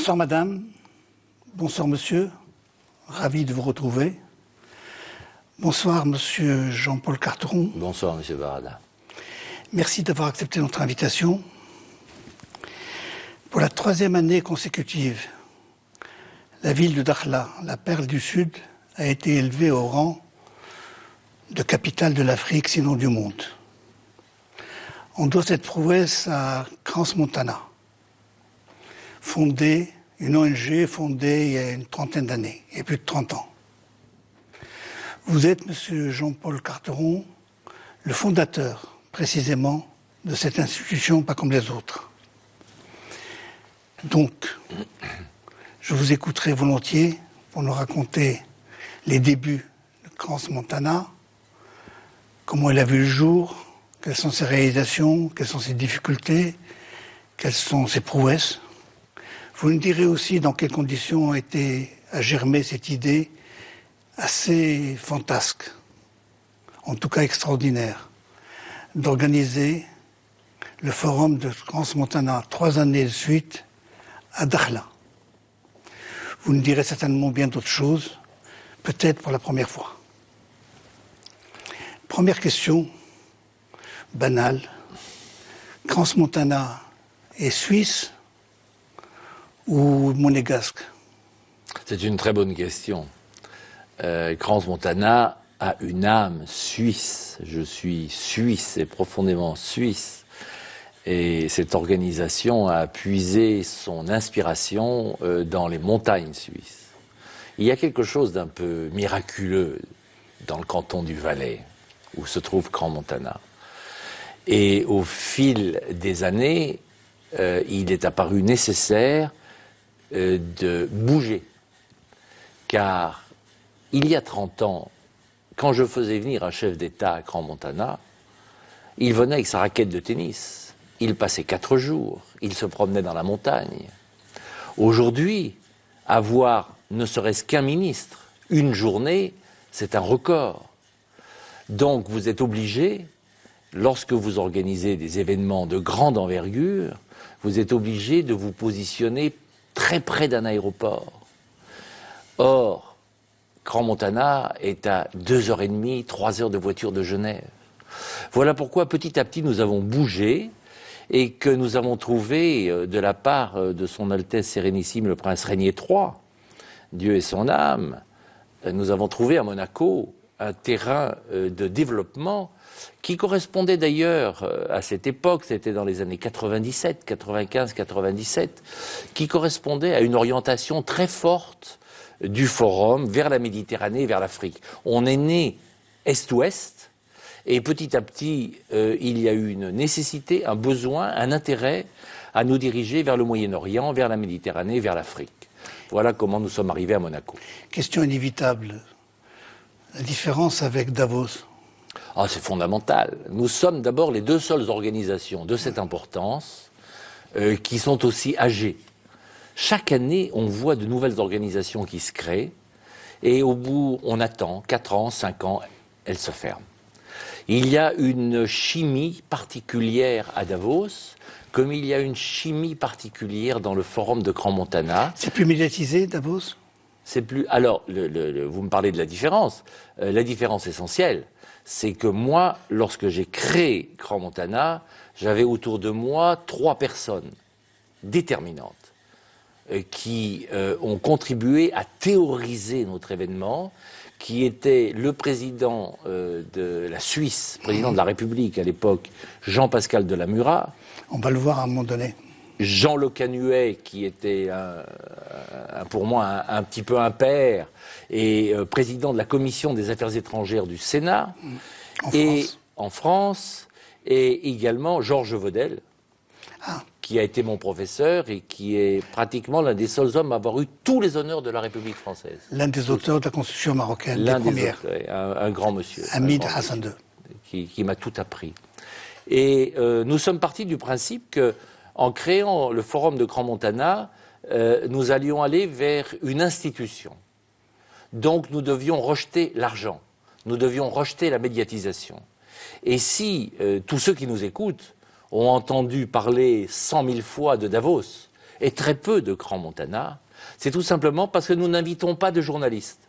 Bonsoir madame, bonsoir monsieur, ravi de vous retrouver. Bonsoir monsieur Jean-Paul Carteron. Bonsoir monsieur Barada. Merci d'avoir accepté notre invitation. Pour la 3e année consécutive, la ville de Dakhla, la perle du Sud, a été élevée au rang de capitale de l'Afrique, sinon du monde. On doit cette prouesse à Crans-Montana, une ONG fondée il y a une trentaine d'années, il y a plus de 30 ans. Vous êtes, monsieur Jean-Paul Carteron, le fondateur, précisément, de cette institution, pas comme les autres. Donc, je vous écouterai volontiers pour nous raconter les débuts de Crans-Montana, comment elle a vu le jour, quelles sont ses réalisations, quelles sont ses difficultés, quelles sont ses prouesses. Vous nous direz aussi dans quelles conditions a germé cette idée assez fantasque, en tout cas extraordinaire, d'organiser le forum de Crans-Montana 3 années de suite à Dakhla. Vous nous direz certainement bien d'autres choses, peut-être pour la première fois. Première question, banale. Crans-Montana est suisse ou monégasque? C'est une très bonne question. Crans-Montana a une âme suisse. Je suis suisse et profondément suisse. Et cette organisation a puisé son inspiration dans les montagnes suisses. Il y a quelque chose d'un peu miraculeux dans le canton du Valais, où se trouve Crans-Montana. Et au fil des années, il est apparu nécessaire de bouger. Car il y a 30 ans, quand je faisais venir un chef d'État à Crans-Montana, il venait avec sa raquette de tennis. Il passait 4 jours, il se promenait dans la montagne. Aujourd'hui, avoir ne serait-ce qu'un ministre, une journée, c'est un record. Donc vous êtes obligé, lorsque vous organisez des événements de grande envergure, vous êtes obligé de vous positionner très près d'un aéroport. Or, Crans-Montana est à 2h30, 3 heures de voiture de Genève. Voilà pourquoi petit à petit nous avons bougé et que nous avons trouvé de la part de son Altesse Sérénissime le Prince Régnier III, Dieu et son âme, nous avons trouvé à Monaco un terrain de développement qui correspondait d'ailleurs à cette époque, c'était dans les années 97, 95, 97, qui correspondait à une orientation très forte du forum vers la Méditerranée, vers l'Afrique. On est né est-ouest, et petit à petit, il y a eu une nécessité, un besoin, un intérêt à nous diriger vers le Moyen-Orient, vers la Méditerranée, vers l'Afrique. Voilà comment nous sommes arrivés à Monaco. Question inévitable. La différence avec Davos? Ah, c'est fondamental. Nous sommes d'abord les 2 seules organisations de cette importance qui sont aussi âgées. Chaque année, on voit de nouvelles organisations qui se créent et au bout, on attend 4 ans, 5 ans, elles se ferment. Il y a une chimie particulière à Davos, comme il y a une chimie particulière dans le forum de Crans-Montana. C'est plus médiatisé, Davos? C'est plus. Alors, vous me parlez de la différence. La différence essentielle, c'est que moi, lorsque j'ai créé Crans-Montana, j'avais autour de moi 3 personnes déterminantes qui ont contribué à théoriser notre événement, qui était le président de la Suisse, président de la République à l'époque, Jean-Pascal Delamura. On va le voir à un moment donné. Jean Le Canuet, qui était pour moi un petit peu un père, et président de la Commission des Affaires étrangères du Sénat, en France, et également Georges Vaudel, qui a été mon professeur et qui est pratiquement l'un des seuls hommes à avoir eu tous les honneurs de la République française. L'un des auteurs de la Constitution marocaine, l'un des premières. Un grand monsieur. Hamid Hassan II. Qui m'a tout appris. Et nous sommes partis du principe que, en créant le forum de Crans-Montana, nous allions aller vers une institution. Donc nous devions rejeter l'argent, nous devions rejeter la médiatisation. Et si tous ceux qui nous écoutent ont entendu parler 100 000 fois de Davos, et très peu de Grand Montana, c'est tout simplement parce que nous n'invitons pas de journalistes.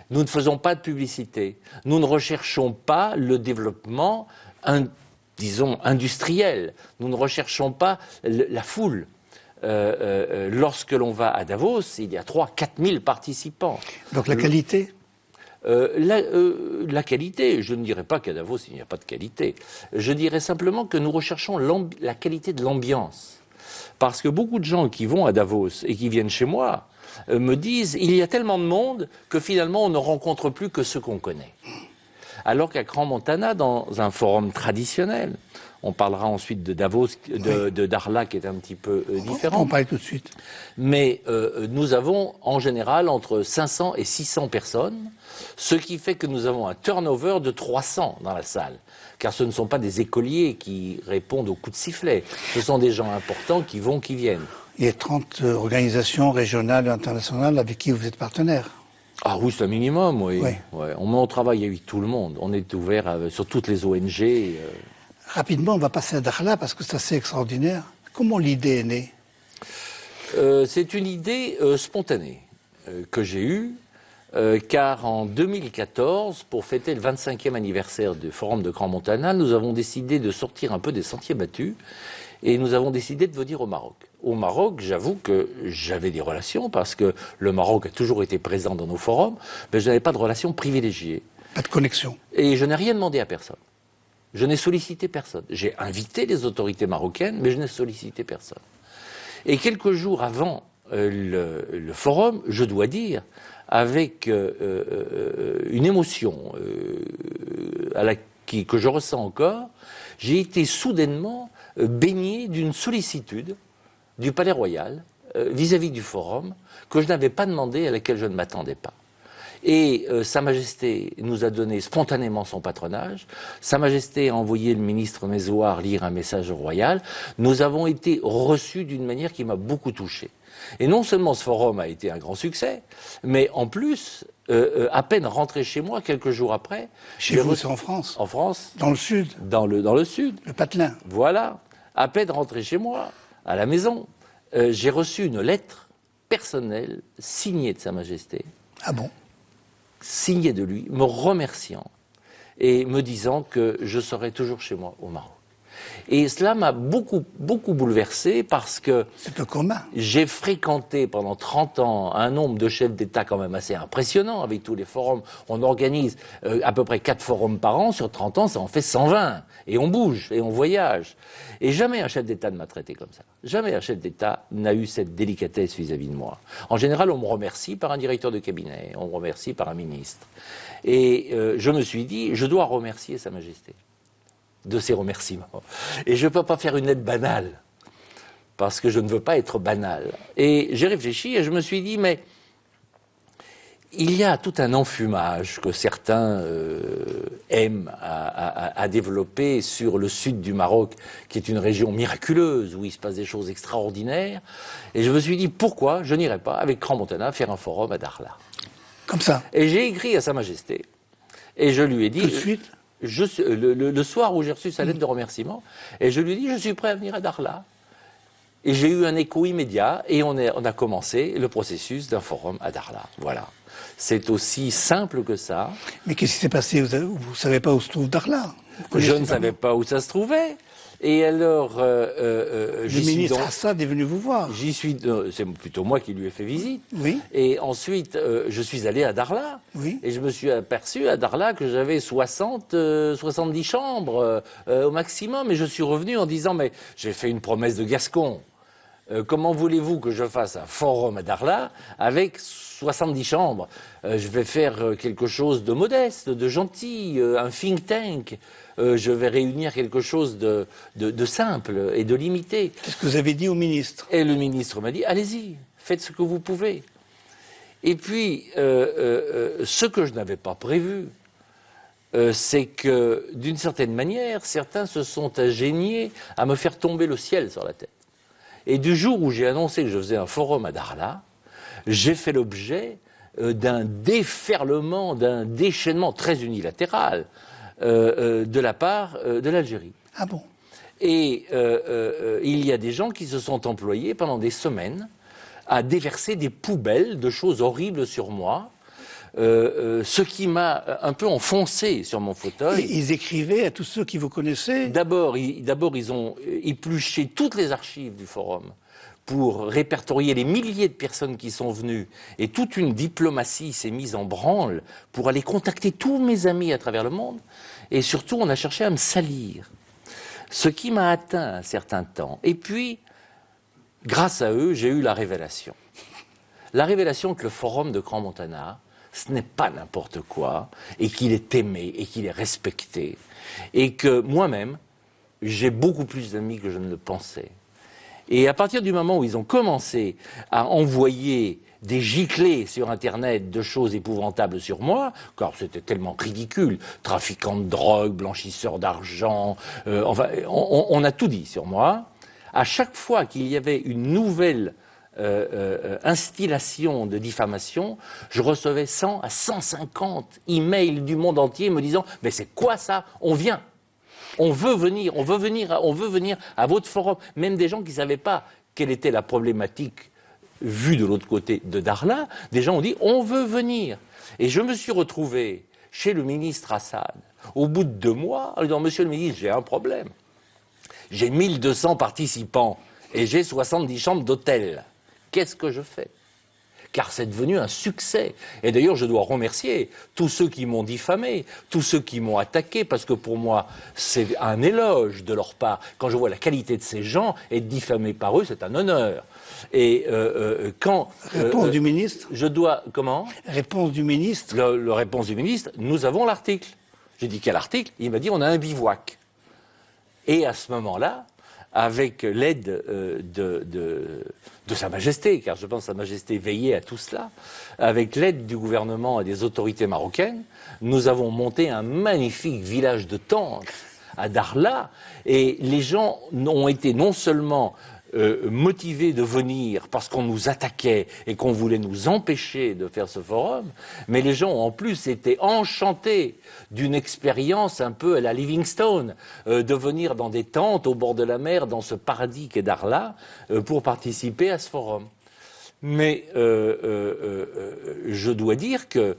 Nous ne faisons pas de publicité. Nous ne recherchons pas le développement, disons, industriel. Nous ne recherchons pas la foule. Lorsque l'on va à Davos, il y a 3-4 000 participants. Donc la qualité la qualité, je ne dirais pas qu'à Davos il n'y a pas de qualité. Je dirais simplement que nous recherchons la qualité de l'ambiance. Parce que beaucoup de gens qui vont à Davos et qui viennent chez moi me disent il y a tellement de monde que finalement on ne rencontre plus que ceux qu'on connaît. Alors qu'à Grand Montana, dans un forum traditionnel, on parlera ensuite de Davos, de Darla qui est un petit peu différent. On parle tout de suite. Mais nous avons en général entre 500 et 600 personnes, ce qui fait que nous avons un turnover de 300 dans la salle. Car ce ne sont pas des écoliers qui répondent aux coups de sifflet, ce sont des gens importants qui vont, qui viennent. Il y a 30 organisations régionales et internationales avec qui vous êtes partenaire. Ah oui, c'est un minimum, oui. Oui. Ouais. On travaille avec tout le monde. On est ouvert sur toutes les ONG. Rapidement, on va passer à Dakhla parce que c'est assez extraordinaire. Comment l'idée est née? C'est une idée spontanée que j'ai eue, car en 2014, pour fêter le 25e anniversaire du Forum de Grand Montana, nous avons décidé de sortir un peu des sentiers battus et nous avons décidé de venir au Maroc. Au Maroc, j'avoue que j'avais des relations parce que le Maroc a toujours été présent dans nos forums, mais je n'avais pas de relations privilégiées. Pas de connexion. Et je n'ai rien demandé à personne. Je n'ai sollicité personne. J'ai invité les autorités marocaines, mais je n'ai sollicité personne. Et quelques jours avant le forum, je dois dire, avec une émotion que je ressens encore, j'ai été soudainement baigné d'une sollicitude du Palais Royal vis-à-vis du forum que je n'avais pas demandé et à laquelle je ne m'attendais pas. Et Sa Majesté nous a donné spontanément son patronage. Sa Majesté a envoyé le ministre Mézoard lire un message royal. Nous avons été reçus d'une manière qui m'a beaucoup touché. Et non seulement ce forum a été un grand succès, mais en plus, à peine rentré chez moi, quelques jours après... Chez vous, c'est en France? En France. Dans le sud? Dans le sud. Le Patelin. Voilà. À peine rentré chez moi, à la maison, j'ai reçu une lettre personnelle signée de Sa Majesté. Ah bon? Signée de lui, me remerciant et me disant que je serai toujours chez moi au Maroc. Et cela m'a beaucoup bouleversé parce que c'est peu commun. J'ai fréquenté pendant 30 ans un nombre de chefs d'État quand même assez impressionnant avec tous les forums. On organise à peu près 4 forums par an. Sur 30 ans, ça en fait 120. Et on bouge, et on voyage. Et jamais un chef d'État ne m'a traité comme ça. Jamais un chef d'État n'a eu cette délicatesse vis-à-vis de moi. En général, on me remercie par un directeur de cabinet, on me remercie par un ministre. Et je me suis dit, je dois remercier Sa Majesté de ses remerciements. Et je ne peux pas faire une lettre banale, parce que je ne veux pas être banal. Et j'ai réfléchi et je me suis dit, mais il y a tout un enfumage que certains aiment à développer sur le sud du Maroc, qui est une région miraculeuse, où il se passe des choses extraordinaires. Et je me suis dit, pourquoi je n'irais pas, avec Grand Montana, faire un forum à Dakhla? Comme ça. Et j'ai écrit à Sa Majesté, et je lui ai dit... Tout de suite le soir où j'ai reçu sa lettre de remerciement, et je lui ai dit, je suis prêt à venir à Dakhla. Et j'ai eu un écho immédiat, et on a commencé le processus d'un forum à Dakhla. Voilà. C'est aussi simple que ça. Mais qu'est-ce qui s'est passé? Vous ne savez pas où se trouve Dakhla? Je ne savais pas où ça se trouvait. Et alors, le ministre Assad est venu vous voir. J'y suis. C'est plutôt moi qui lui ai fait visite. Oui. Et ensuite, je suis allé à Dakhla. Oui. Et je me suis aperçu à Dakhla que j'avais 70 chambres au maximum. Et je suis revenu en disant, mais j'ai fait une promesse de Gascon. Comment voulez-vous que je fasse un forum à Dakhla avec 70 chambres? Je vais faire quelque chose de modeste, de gentil, un think tank. Je vais réunir quelque chose de simple et de limité. Qu'est-ce que vous avez dit au ministre? Et le ministre m'a dit, allez-y, faites ce que vous pouvez. Et puis, ce que je n'avais pas prévu, c'est que, d'une certaine manière, certains se sont ingéniés à me faire tomber le ciel sur la tête. Et du jour où j'ai annoncé que je faisais un forum à Dakhla, j'ai fait l'objet d'un déferlement, d'un déchaînement très unilatéral de la part de l'Algérie. Ah bon? Et il y a des gens qui se sont employés pendant des semaines à déverser des poubelles de choses horribles sur moi, ce qui m'a un peu enfoncé sur mon fauteuil. Et ils écrivaient à tous ceux qui vous connaissaient. D'abord, ils ont épluché toutes les archives du forum pour répertorier les milliers de personnes qui sont venues, et toute une diplomatie s'est mise en branle pour aller contacter tous mes amis à travers le monde, et surtout on a cherché à me salir. Ce qui m'a atteint un certain temps. Et puis, grâce à eux, j'ai eu la révélation. La révélation que le forum de Crans-Montana, ce n'est pas n'importe quoi, et qu'il est aimé, et qu'il est respecté, et que moi-même, j'ai beaucoup plus d'amis que je ne le pensais. Et à partir du moment où ils ont commencé à envoyer des giclées sur Internet de choses épouvantables sur moi, car c'était tellement ridicule, trafiquant de drogue, blanchisseur d'argent, enfin, on a tout dit sur moi. À chaque fois qu'il y avait une nouvelle instillation de diffamation, je recevais 100 à 150 emails du monde entier me disant « Mais c'est quoi ça? On vient !» On veut venir à votre forum. Même des gens qui ne savaient pas quelle était la problématique vue de l'autre côté de Darla, des gens ont dit on veut venir. Et je me suis retrouvé chez le ministre Assad, au bout de 2 mois, en disant monsieur le ministre, j'ai un problème. J'ai 1200 participants et j'ai 70 chambres d'hôtel. Qu'est-ce que je fais ? Car c'est devenu un succès. Et d'ailleurs, je dois remercier tous ceux qui m'ont diffamé, tous ceux qui m'ont attaqué, parce que pour moi, c'est un éloge de leur part. Quand je vois la qualité de ces gens, être diffamé par eux, c'est un honneur. Et quand... Réponse du ministre. Je dois... Comment ? Réponse du ministre. Le réponse du ministre, nous avons l'article. J'ai dit quel article ? Il m'a dit on a un bivouac. Et à ce moment-là, avec l'aide de Sa Majesté, car je pense que Sa Majesté veillait à tout cela, avec l'aide du gouvernement et des autorités marocaines, nous avons monté un magnifique village de tentes à Darla, et les gens ont été non seulement motivés de venir parce qu'on nous attaquait et qu'on voulait nous empêcher de faire ce forum, mais les gens en plus étaient enchantés d'une expérience un peu à la Livingstone, de venir dans des tentes au bord de la mer, dans ce paradis qu'est Darla, pour participer à ce forum. Mais je dois dire que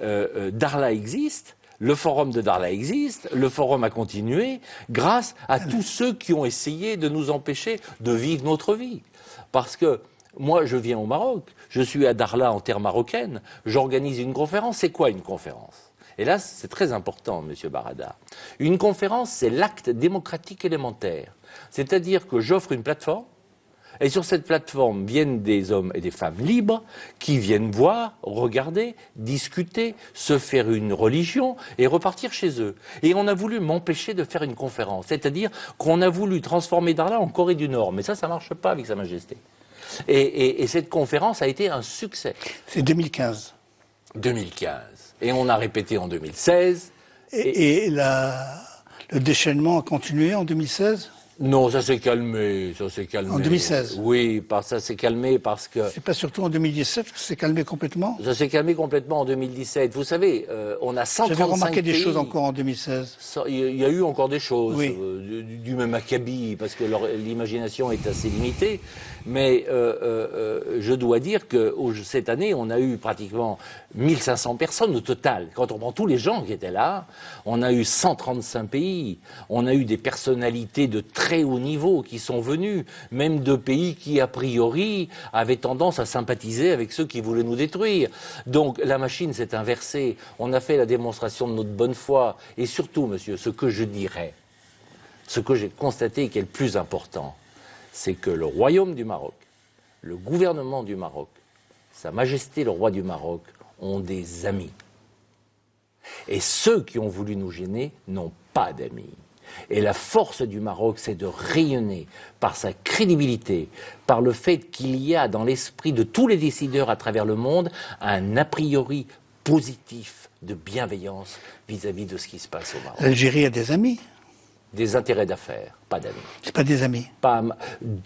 Darla existe. Le forum de Darla existe, le forum a continué grâce à tous ceux qui ont essayé de nous empêcher de vivre notre vie. Parce que moi, je viens au Maroc, je suis à Darla en terre marocaine, j'organise une conférence. C'est quoi une conférence ? Et là, c'est très important, Monsieur Barada. Une conférence, c'est l'acte démocratique élémentaire. C'est-à-dire que j'offre une plateforme, et sur cette plateforme viennent des hommes et des femmes libres qui viennent voir, regarder, discuter, se faire une religion et repartir chez eux. Et on a voulu m'empêcher de faire une conférence. C'est-à-dire qu'on a voulu transformer Darla en Corée du Nord. Mais ça ne marche pas avec Sa Majesté. Et cette conférence a été un succès. C'est 2015. 2015. Et on a répété en 2016. Et le déchaînement a continué en 2016 ? Non, ça s'est calmé, En 2016 ? Oui, ça s'est calmé parce que... C'est pas surtout en 2017 que ça s'est calmé complètement ? Ça s'est calmé complètement en 2017. Vous savez, on a 135 J'avais remarqué des pays. choses encore en 2016. Il y a eu encore des choses, oui. Du même acabit, parce que l'imagination est assez limitée. Mais je dois dire que cette année, on a eu pratiquement 1500 personnes au total. Quand on prend tous les gens qui étaient là, on a eu 135 pays. On a eu des personnalités de très haut niveau qui sont venus, même de pays qui, a priori, avaient tendance à sympathiser avec ceux qui voulaient nous détruire. Donc la machine s'est inversée. On a fait la démonstration de notre bonne foi. Et surtout, monsieur, ce que je dirais, ce que j'ai constaté et qui est le plus important, c'est que le royaume du Maroc, le gouvernement du Maroc, Sa Majesté le roi du Maroc ont des amis. Et ceux qui ont voulu nous gêner n'ont pas d'amis. Et la force du Maroc, c'est de rayonner par sa crédibilité, par le fait qu'il y a dans l'esprit de tous les décideurs à travers le monde un a priori positif de bienveillance vis-à-vis de ce qui se passe au Maroc. L'Algérie a des amis. Des intérêts d'affaires, pas d'amis. C'est pas des amis.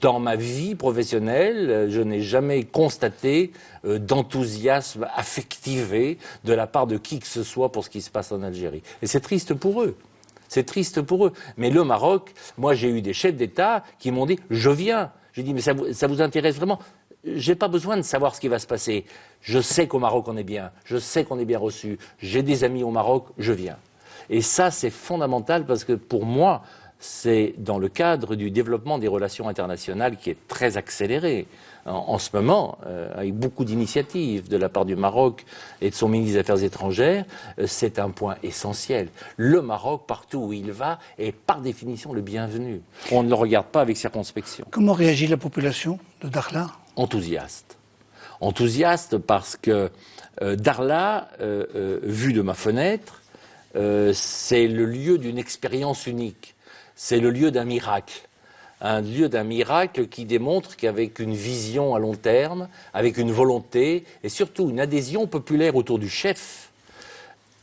Dans ma vie professionnelle, je n'ai jamais constaté d'enthousiasme affectivé de la part de qui que ce soit pour ce qui se passe en Algérie. Et c'est triste pour eux. C'est triste pour eux. Mais le Maroc, moi j'ai eu des chefs d'État qui m'ont dit « je viens ». J'ai dit « mais ça vous intéresse vraiment ?» J'ai pas besoin de savoir ce qui va se passer. Je sais qu'au Maroc on est bien. Je sais qu'on est bien reçu. J'ai des amis au Maroc, je viens. Et ça, c'est fondamental parce que pour moi, c'est dans le cadre du développement des relations internationales qui est très accéléré en ce moment, avec beaucoup d'initiatives de la part du Maroc et de son ministre des Affaires étrangères, c'est un point essentiel. Le Maroc, partout où il va, est par définition le bienvenu. On ne le regarde pas avec circonspection. Comment réagit la population de Dakhla? Enthousiaste. Enthousiaste parce que Dakhla, vu de ma fenêtre, c'est le lieu d'une expérience unique. C'est le lieu d'un miracle. Un lieu d'un miracle qui démontre qu'avec une vision à long terme, avec une volonté et surtout une adhésion populaire autour du chef,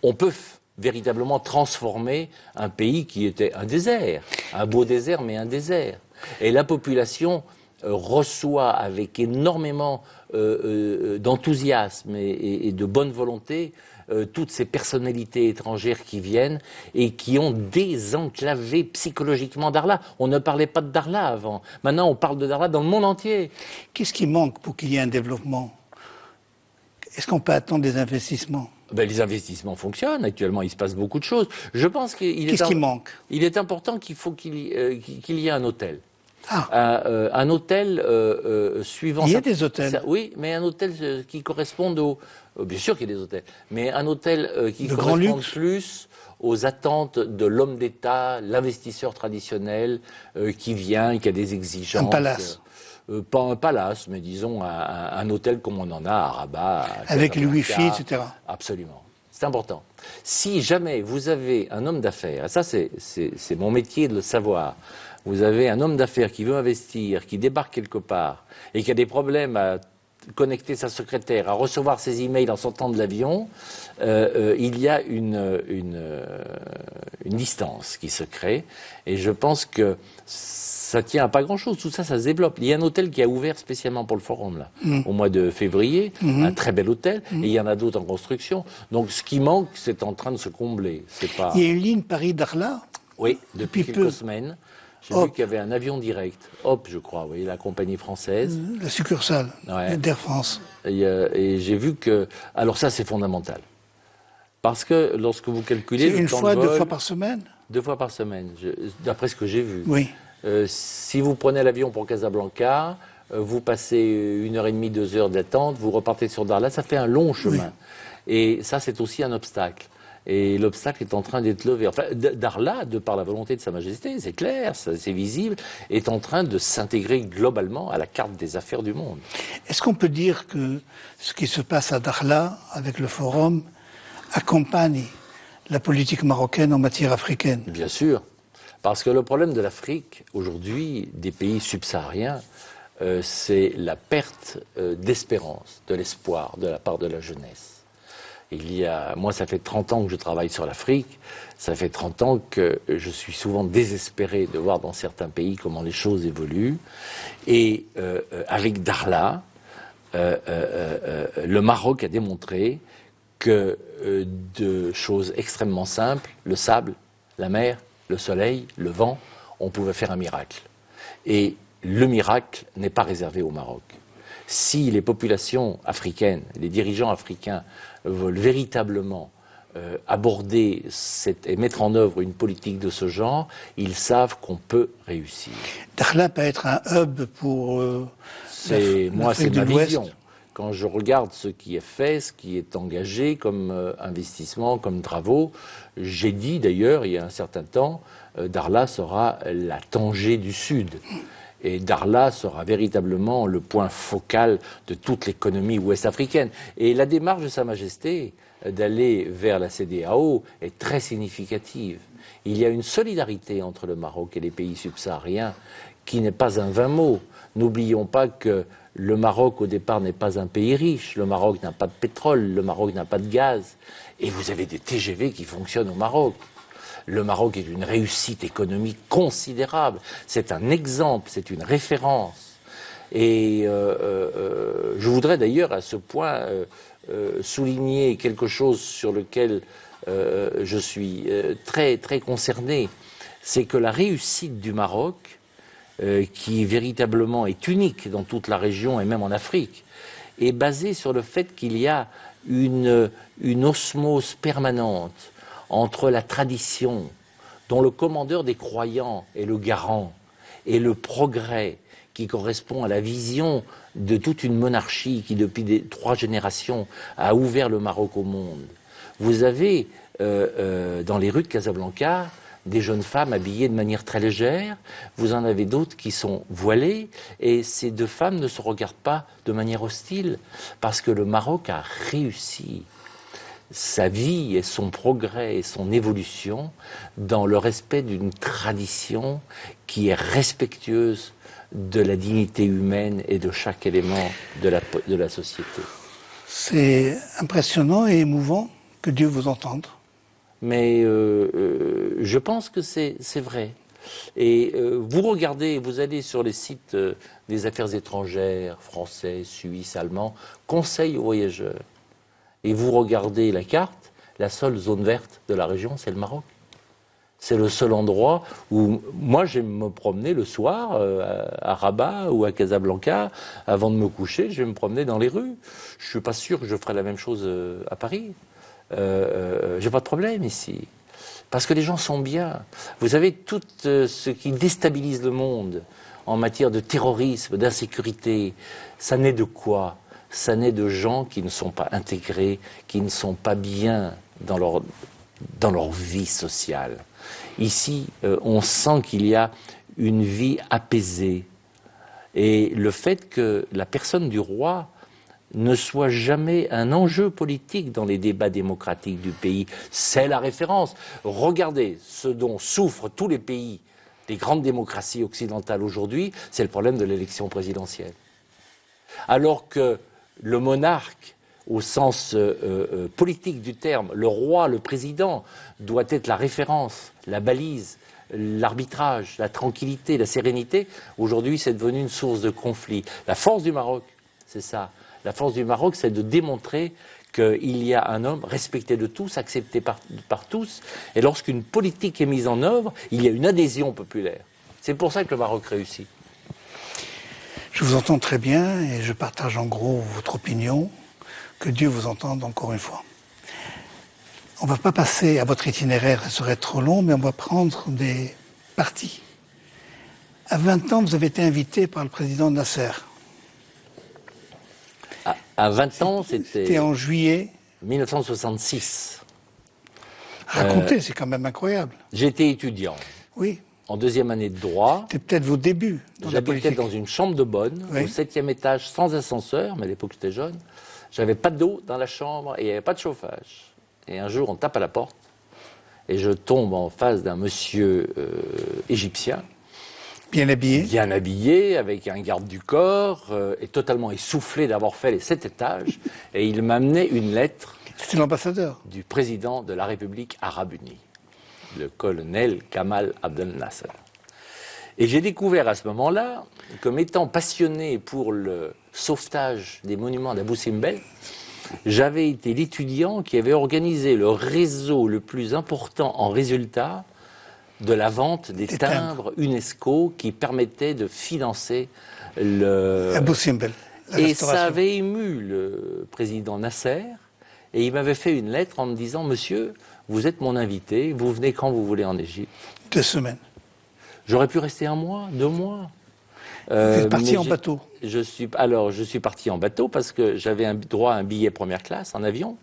on peut véritablement transformer un pays qui était un désert, un beau désert mais un désert. Et la population reçoit avec énormément d'enthousiasme et de bonne volonté toutes ces personnalités étrangères qui viennent et qui ont désenclavé psychologiquement Dakhla. On ne parlait pas de Dakhla avant. Maintenant, on parle de Dakhla dans le monde entier. Qu'est-ce qui manque pour qu'il y ait un développement? Est-ce qu'on peut attendre des investissements? Ben, les investissements fonctionnent. Actuellement, il se passe beaucoup de choses. Je pense qu'il Qu'est-ce qui manque? Il est important qu'il y ait un hôtel. Ah. Un hôtel suivant... Il y a des hôtels. Oui, mais un hôtel qui corresponde au... bien sûr qu'il y a des hôtels, mais un hôtel qui de corresponde plus aux attentes de l'homme d'État, l'investisseur traditionnel qui vient, qui a des exigences. Un palace. Pas un palace, mais disons un hôtel comme on en a à Rabat. Avec le Wi-Fi, etc. Absolument. C'est important. Si jamais vous avez un homme d'affaires, ça c'est mon métier de le savoir, vous avez un homme d'affaires qui veut investir, qui débarque quelque part et qui a des problèmes à connecter sa secrétaire, à recevoir ses emails en sortant de l'avion, il y a une distance qui se crée. Et je pense que ça tient à pas grand-chose. Tout ça, ça se développe. Il y a un hôtel qui a ouvert spécialement pour le forum, là, au mois de février. Un très bel hôtel. Et il y en a d'autres en construction. Donc, ce qui manque, c'est en train de se combler. C'est pas... Il y a une ligne Paris-Dakhla? Oui, depuis quelques semaines. J'ai vu qu'il y avait un avion direct, Hop, je crois, oui, la compagnie française. La succursale d'Air France. Et j'ai vu que... Alors ça, c'est fondamental. Parce que lorsque vous calculez... C'est une fois, 2 fois par semaine? 2 fois par semaine, d'après ce que j'ai vu. Oui. Si vous prenez l'avion pour Casablanca, vous passez 1h30, 2 heures d'attente, vous repartez sur Dakhla, ça fait un long chemin. Oui. Et ça, c'est aussi un obstacle. Et l'obstacle est en train d'être levé. Enfin, Dakhla, de par la volonté de Sa Majesté, c'est clair, c'est visible, est en train de s'intégrer globalement à la carte des affaires du monde. Est-ce qu'on peut dire que ce qui se passe à Dakhla, avec le forum, accompagne la politique marocaine en matière africaine? Bien sûr. Parce que le problème de l'Afrique, aujourd'hui, des pays subsahariens, c'est la perte d'espérance, de l'espoir de la part de la jeunesse. Moi, ça fait 30 ans que je travaille sur l'Afrique. Ça fait 30 ans que je suis souvent désespéré de voir dans certains pays comment les choses évoluent. Et avec Dakhla, le Maroc a démontré que de choses extrêmement simples, le sable, la mer, le soleil, le vent, on pouvait faire un miracle. Et le miracle n'est pas réservé au Maroc. Si les populations africaines, les dirigeants africains veulent véritablement aborder et mettre en œuvre une politique de ce genre, ils savent qu'on peut réussir. Dakhla peut être un hub pour moi, c'est ma vision. Quand je regarde ce qui est fait, ce qui est engagé comme investissement, comme travaux, j'ai dit d'ailleurs, il y a un certain temps, Dakhla sera la Tanger du Sud. Et Dakhla sera véritablement le point focal de toute l'économie ouest-africaine. Et la démarche de Sa Majesté d'aller vers la CEDEAO est très significative. Il y a une solidarité entre le Maroc et les pays subsahariens qui n'est pas un vain mot. N'oublions pas que le Maroc, au départ, n'est pas un pays riche. Le Maroc n'a pas de pétrole, le Maroc n'a pas de gaz. Et vous avez des TGV qui fonctionnent au Maroc. Le Maroc est une réussite économique considérable. C'est un exemple, c'est une référence. Et je voudrais d'ailleurs à ce point souligner quelque chose sur lequel je suis très, très concerné, c'est que la réussite du Maroc, qui véritablement est unique dans toute la région et même en Afrique, est basée sur le fait qu'il y a une osmose permanente entre la tradition, dont le commandeur des croyants est le garant, et le progrès qui correspond à la vision de toute une monarchie qui, depuis 3 générations, a ouvert le Maroc au monde. Vous avez, dans les rues de Casablanca, des jeunes femmes habillées de manière très légère, vous en avez d'autres qui sont voilées, et ces 2 femmes ne se regardent pas de manière hostile, parce que le Maroc a réussi sa vie et son progrès et son évolution dans le respect d'une tradition qui est respectueuse de la dignité humaine et de chaque élément de la société. C'est impressionnant et émouvant que Dieu vous entende. Mais je pense que c'est vrai. Et vous regardez, vous allez sur les sites des affaires étrangères, français, suisses, allemands, conseils aux voyageurs. Et vous regardez la carte, la seule zone verte de la région, c'est le Maroc. C'est le seul endroit où moi j'aime me promener le soir à Rabat ou à Casablanca. Avant de me coucher, je vais me promener dans les rues. Je suis pas sûr que je ferai la même chose à Paris. J'ai pas de problème ici. Parce que les gens sont bien. Vous savez, tout ce qui déstabilise le monde en matière de terrorisme, d'insécurité, ça naît de quoi? Ça naît de gens qui ne sont pas intégrés, qui ne sont pas bien dans leur vie sociale. Ici, on sent qu'il y a une vie apaisée. Et le fait que la personne du roi ne soit jamais un enjeu politique dans les débats démocratiques du pays, c'est la référence. Regardez ce dont souffrent tous les pays des grandes démocraties occidentales aujourd'hui, c'est le problème de l'élection présidentielle. Alors que le monarque, au sens politique du terme, le roi, le président, doit être la référence, la balise, l'arbitrage, la tranquillité, la sérénité. Aujourd'hui, c'est devenu une source de conflit. La force du Maroc, c'est ça. La force du Maroc, c'est de démontrer qu'il y a un homme respecté de tous, accepté par tous. Et lorsqu'une politique est mise en œuvre, il y a une adhésion populaire. C'est pour ça que le Maroc réussit. Je vous entends très bien et je partage en gros votre opinion. Que Dieu vous entende encore une fois. On ne va pas passer à votre itinéraire, ça serait trop long, mais on va prendre des parties. À 20 ans, vous avez été invité par le président Nasser. À 20 ans, c'était en juillet 1966. Racontez, c'est quand même incroyable. J'étais étudiant. Oui. En 2e année de droit. C'était peut-être vos débuts dans la politique. J'habitais dans une chambre de bonne, oui, au 7e étage, sans ascenseur, mais à l'époque j'étais jeune. J'avais pas d'eau dans la chambre et il n'y avait pas de chauffage. Et un jour, on tape à la porte et je tombe en face d'un monsieur égyptien. Bien habillé. Bien habillé, avec un garde du corps, et totalement essoufflé d'avoir fait les 7 étages. Et il m'amenait une lettre. C'était l'ambassadeur du président de la République arabe unie, le colonel Kamal Abdel Nasser. Et j'ai découvert à ce moment-là, comme étant passionné pour le sauvetage des monuments d'Abou Simbel, j'avais été l'étudiant qui avait organisé le réseau le plus important en résultat de la vente des timbres UNESCO qui permettaient de financer Abou Simbel. Et ça avait ému le président Nasser, et il m'avait fait une lettre en me disant « Monsieur, vous êtes mon invité, vous venez quand vous voulez en Égypte. » 2 semaines. J'aurais pu rester 1 mois, 2 mois. Vous êtes parti en bateau? Je suis parti en bateau parce que j'avais droit à un billet première classe en avion.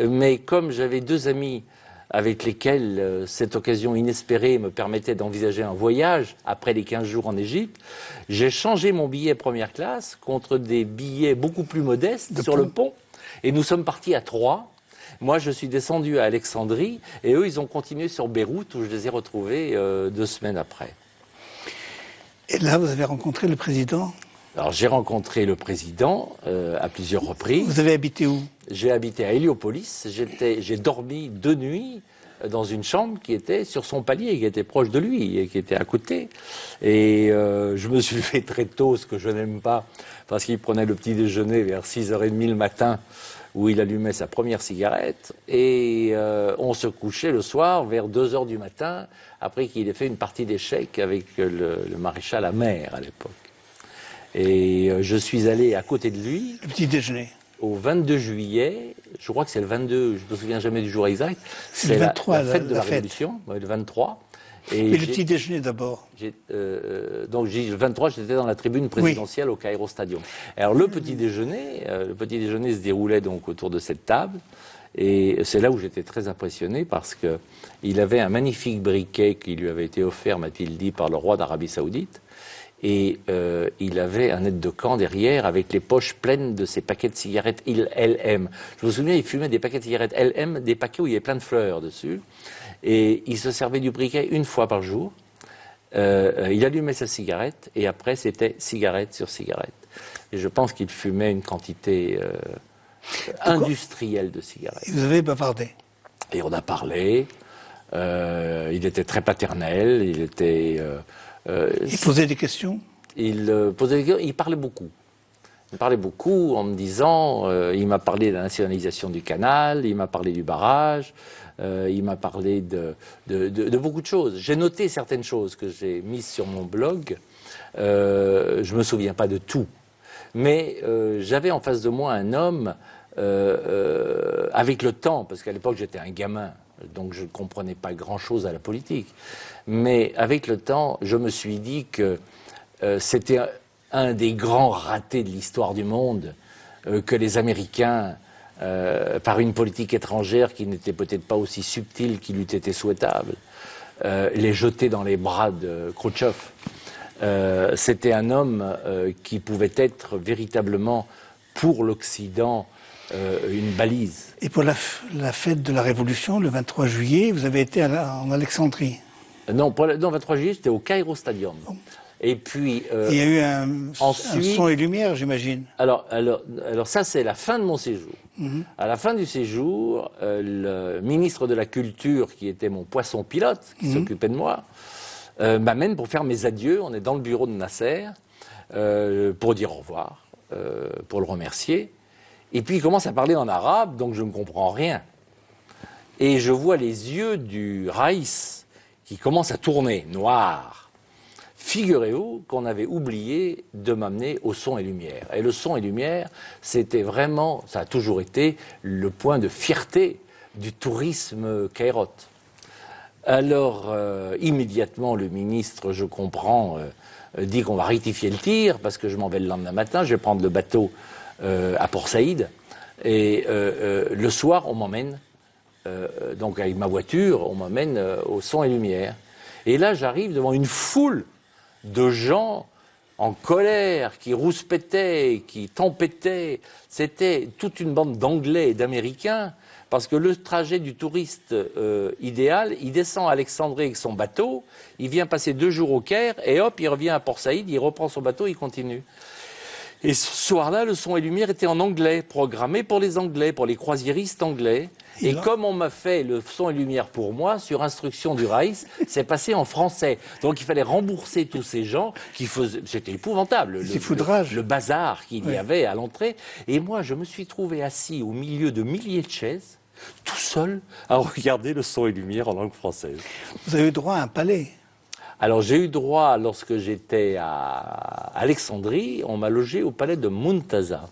Mais comme j'avais 2 amis avec lesquels cette occasion inespérée me permettait d'envisager un voyage après les 15 jours en Égypte, j'ai changé mon billet première classe contre des billets beaucoup plus modestes sur le pont. Et nous sommes partis à 3. Moi, je suis descendu à Alexandrie et eux, ils ont continué sur Beyrouth où je les ai retrouvés 2 semaines après. Et là, vous avez rencontré le président? Alors, j'ai rencontré le président à plusieurs reprises. Vous avez habité où? J'ai habité à Héliopolis. J'ai dormi 2 nuits dans une chambre qui était sur son palier, qui était proche de lui et qui était à côté. Et je me suis levé très tôt, ce que je n'aime pas, parce qu'il prenait le petit déjeuner vers 6h30 le matin, où il allumait sa première cigarette, et on se couchait le soir vers 2h du matin, après qu'il ait fait une partie d'échecs avec le maréchal Amer à l'époque. Et je suis allé à côté de lui. Le petit déjeuner. Au 22 juillet, je crois que c'est le 22, je ne me souviens jamais du jour exact, c'est le 23, la fête de la Révolution, ouais, le 23. Et le petit déjeuner d'abord. Donc le 23, j'étais dans la tribune présidentielle au Cairo Stadium. Alors le petit déjeuner se déroulait donc autour de cette table, et c'est là où j'étais très impressionné parce que il avait un magnifique briquet qui lui avait été offert, m'a-t-il dit, par le roi d'Arabie Saoudite. Et il avait un aide de camp derrière avec les poches pleines de ses paquets de cigarettes LM. Je me souviens, il fumait des paquets de cigarettes LM, des paquets où il y avait plein de fleurs dessus. Et il se servait du briquet une fois par jour. Il allumait sa cigarette et après c'était cigarette sur cigarette. Et je pense qu'il fumait une quantité industrielle de cigarettes. Et vous avez bavardé. Et on a parlé. Il était très paternel. Il était... il posait des questions. Il parlait beaucoup. Il parlait beaucoup en me disant, il m'a parlé de la nationalisation du canal, il m'a parlé du barrage, il m'a parlé de beaucoup de choses. J'ai noté certaines choses que j'ai mises sur mon blog. Je ne me souviens pas de tout. Mais j'avais en face de moi un homme, avec le temps, parce qu'à l'époque j'étais un gamin, donc je ne comprenais pas grand-chose à la politique. Mais avec le temps, je me suis dit que c'était un des grands ratés de l'histoire du monde, que les Américains, par une politique étrangère qui n'était peut-être pas aussi subtile qu'il eût été souhaitable, les jetaient dans les bras de Khrouchtchev. C'était un homme qui pouvait être véritablement, pour l'Occident, une balise. Et pour la fête de la Révolution, le 23 juillet, vous avez été en Alexandrie. Non, le 23 juillet, j'étais au Cairo Stadium. Bon. Et puis... il y a eu un son et lumière, j'imagine. Alors ça, c'est la fin de mon séjour. Mm-hmm. À la fin du séjour, le ministre de la Culture, qui était mon poisson pilote, qui s'occupait de moi, m'amène pour faire mes adieux. On est dans le bureau de Nasser, pour dire au revoir, pour le remercier. Et puis il commence à parler en arabe, donc je ne comprends rien. Et je vois les yeux du Raïs qui commencent à tourner, noirs. Figurez-vous qu'on avait oublié de m'amener au son et lumière. Et le son et lumière, c'était vraiment, ça a toujours été le point de fierté du tourisme cairote. Alors, immédiatement, le ministre, je comprends, dit qu'on va rectifier le tir, parce que je m'en vais le lendemain matin, je vais prendre le bateau à Port Saïd, et le soir, on m'emmène, donc avec ma voiture, on m'emmène au son et lumière. Et là, j'arrive devant une foule de gens en colère, qui rouspétaient, qui tempêtaient. C'était toute une bande d'Anglais et d'Américains, parce que le trajet du touriste idéal, il descend à Alexandrie avec son bateau, il vient passer 2 jours au Caire, et hop, il revient à Port Saïd, il reprend son bateau, il continue. Et ce soir-là, le son et lumière était en anglais, programmé pour les Anglais, pour les croisiéristes anglais. Et comme on m'a fait le son et lumière pour moi, sur instruction du Raïs, c'est passé en français. Donc il fallait rembourser tous ces gens qui faisaient... C'était épouvantable, le bazar qu'il y avait à l'entrée. Et moi, je me suis trouvé assis au milieu de milliers de chaises, tout seul, à regarder le son et lumière en langue française. Vous avez eu droit à un palais. Alors j'ai eu droit, lorsque j'étais à Alexandrie, on m'a logé au palais de Muntaza.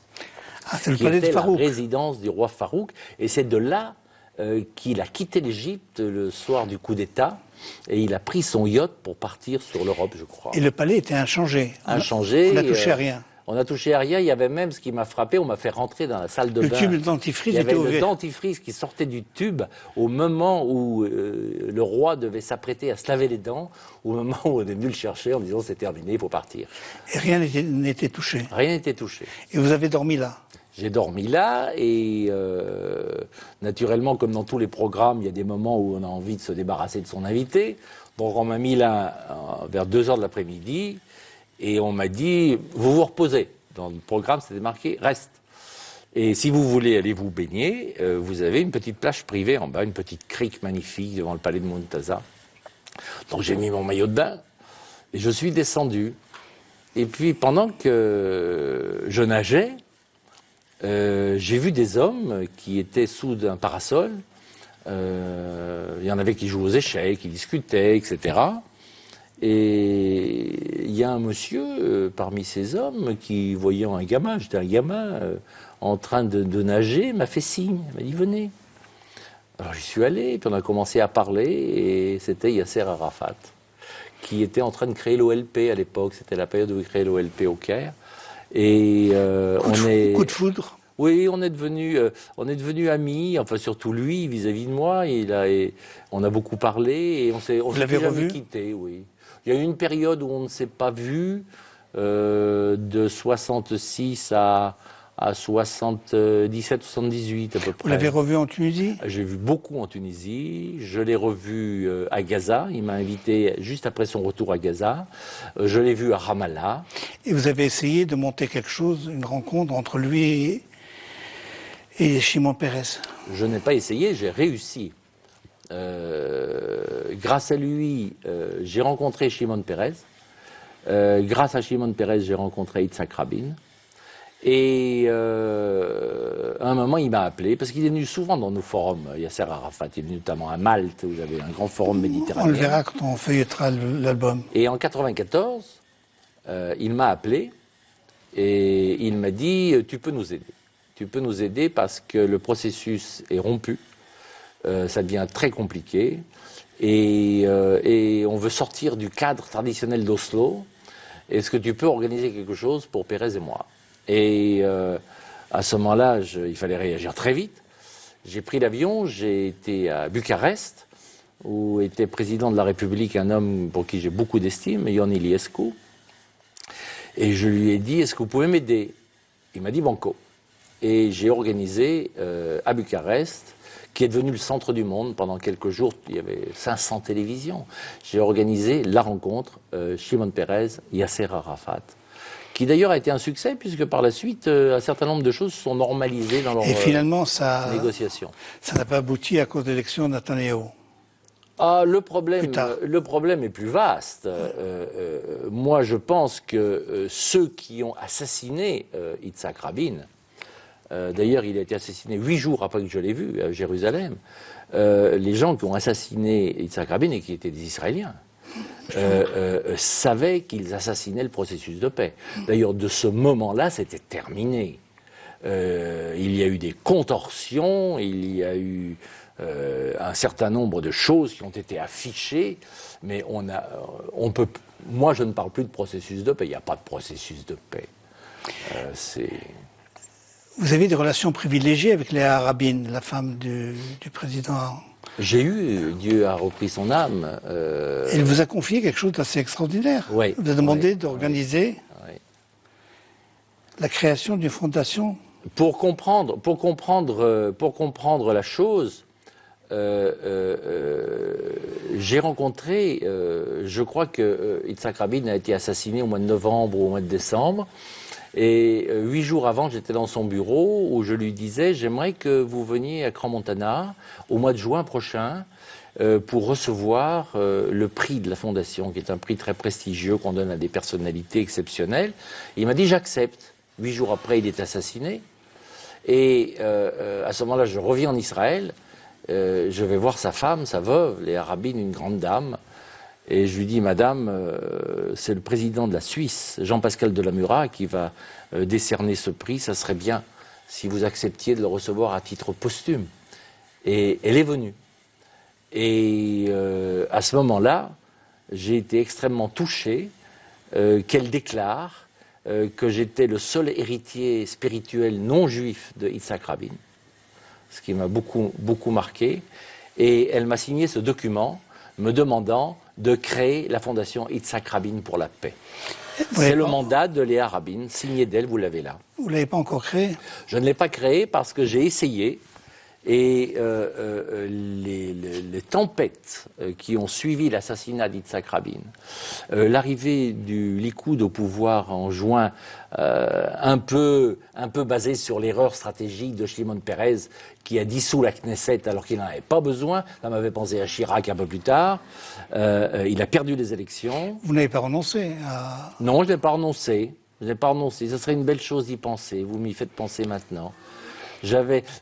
Ah, c'est le palais de Farouk. La résidence du roi Farouk. Et c'est de là qu'il a quitté l'Égypte le soir du coup d'État. Et il a pris son yacht pour partir sur l'Europe, je crois. Et le palais était inchangé. Inchangé. On n'a touché à rien. On n'a touché à rien. Il y avait même, ce qui m'a frappé, on m'a fait rentrer dans la salle de bain. Le tube de dentifrice était ouvert. Il y avait le dentifrice qui sortait du tube au moment où le roi devait s'apprêter à se laver les dents, au moment où on est venu le chercher en disant c'est terminé, il faut partir. Et rien n'était touché. Rien n'était touché. Et vous avez dormi là? J'ai dormi là et naturellement, comme dans tous les programmes, il y a des moments où on a envie de se débarrasser de son invité. Donc on m'a mis là vers 2h de l'après-midi et on m'a dit « vous vous reposez ». Dans le programme, c'était marqué « reste ». Et si vous voulez aller vous baigner, vous avez une petite plage privée en bas, une petite crique magnifique devant le palais de Muntaza. Donc j'ai mis mon maillot de bain et je suis descendu. Et puis pendant que je nageais, j'ai vu des hommes qui étaient sous un parasol. Il y en avait qui jouaient aux échecs, qui discutaient, etc. Et il y a un monsieur parmi ces hommes qui, voyant un gamin, j'étais un gamin, en train de nager, m'a fait signe, il m'a dit venez. Alors j'y suis allé, puis on a commencé à parler, et c'était Yasser Arafat, qui était en train de créer l'OLP à l'époque, c'était la période où il créait l'OLP au Caire. Et coup de foudre. Oui, on est devenus amis, enfin surtout lui vis-à-vis de moi. On a beaucoup parlé et on s'est jamais quitté. Oui. Il y a eu une période où on ne s'est pas vu, de 66 à 77, 78 à peu près. Vous l'avez revu en Tunisie? J'ai vu beaucoup en Tunisie. Je l'ai revu à Gaza. Il m'a invité juste après son retour à Gaza. Je l'ai vu à Ramallah. Et vous avez essayé de monter quelque chose, une rencontre entre lui et Shimon Peres? Je n'ai pas essayé, j'ai réussi. Grâce à lui, j'ai rencontré Shimon Peres. Grâce à Shimon Peres, j'ai rencontré Yitzhak Rabin. Et à un moment, il m'a appelé, parce qu'il est venu souvent dans nos forums. Yasser Arafat, il est venu notamment à Malte, où vous avez un grand forum méditerranéen. On le verra quand on feuilletera l'album. Et en 94, il m'a appelé, et il m'a dit « Tu peux nous aider. Tu peux nous aider parce que le processus est rompu, ça devient très compliqué, et on veut sortir du cadre traditionnel d'Oslo. Est-ce que tu peux organiser quelque chose pour Pérez et moi ?» Et à ce moment-là, il fallait réagir très vite. J'ai pris l'avion, j'ai été à Bucarest, où était président de la République un homme pour qui j'ai beaucoup d'estime, Ion Iliescu. Et je lui ai dit, est-ce que vous pouvez m'aider? Il m'a dit banco. Et j'ai organisé à Bucarest, qui est devenu le centre du monde pendant quelques jours, il y avait 500 télévisions. J'ai organisé la rencontre Shimon Peres, Yasser Arafat, qui d'ailleurs a été un succès, puisque par la suite, un certain nombre de choses se sont normalisées dans leur négociation. Ça n'a pas abouti à cause de l'élection de Netanyahou. Ah, le problème est plus vaste. Moi, je pense que ceux qui ont assassiné Yitzhak Rabin, d'ailleurs, il a été assassiné 8 jours après que je l'ai vu à Jérusalem, les gens qui ont assassiné Yitzhak Rabin et qui étaient des Israéliens, savaient qu'ils assassinaient le processus de paix. D'ailleurs, de ce moment-là, c'était terminé. Il y a eu des contorsions, il y a eu un certain nombre de choses qui ont été affichées, mais moi, je ne parle plus de processus de paix. Il n'y a pas de processus de paix. Vous avez des relations privilégiées avec Léa Rabin, la femme du président. J'ai eu, Dieu a repris son âme. Elle vous a confié quelque chose d'assez extraordinaire. Oui, vous a demandé d'organiser la création d'une fondation. Pour comprendre la chose, j'ai rencontré, je crois que Yitzhak Rabin a été assassiné au mois de novembre ou au mois de décembre. Et 8 jours avant, j'étais dans son bureau où je lui disais « J'aimerais que vous veniez à Crans-Montana au mois de juin prochain pour recevoir le prix de la Fondation, qui est un prix très prestigieux qu'on donne à des personnalités exceptionnelles. » Il m'a dit « J'accepte. » 8 jours après, il est assassiné. Et à ce moment-là, je reviens en Israël. Je vais voir sa femme, sa veuve, Léa Rabin, une grande dame. Et je lui dis, madame, c'est le président de la Suisse, Jean-Pascal Delamura, qui va décerner ce prix. Ça serait bien si vous acceptiez de le recevoir à titre posthume. Et elle est venue. Et à ce moment-là, j'ai été extrêmement touché qu'elle déclare que j'étais le seul héritier spirituel non juif de Yitzhak Rabin, ce qui m'a beaucoup, beaucoup marqué. Et elle m'a signé ce document me demandant de créer la fondation Yitzhak Rabin pour la paix. C'est le mandat de Léa Rabin, signé d'elle, vous l'avez là. Vous ne l'avez pas encore créé? Je ne l'ai pas créé parce que j'ai essayé. Et les tempêtes qui ont suivi l'assassinat d'Yitzhak Rabin, l'arrivée du Likoud au pouvoir en juin, un peu basé sur l'erreur stratégique de Shimon Peres, qui a dissous la Knesset alors qu'il n'en avait pas besoin, ça m'avait pensé à Chirac un peu plus tard, il a perdu les élections. Vous n'avez pas renoncé à... Non, je n'ai pas renoncé. Je n'ai pas renoncé. Ce serait une belle chose d'y penser. Vous m'y faites penser maintenant.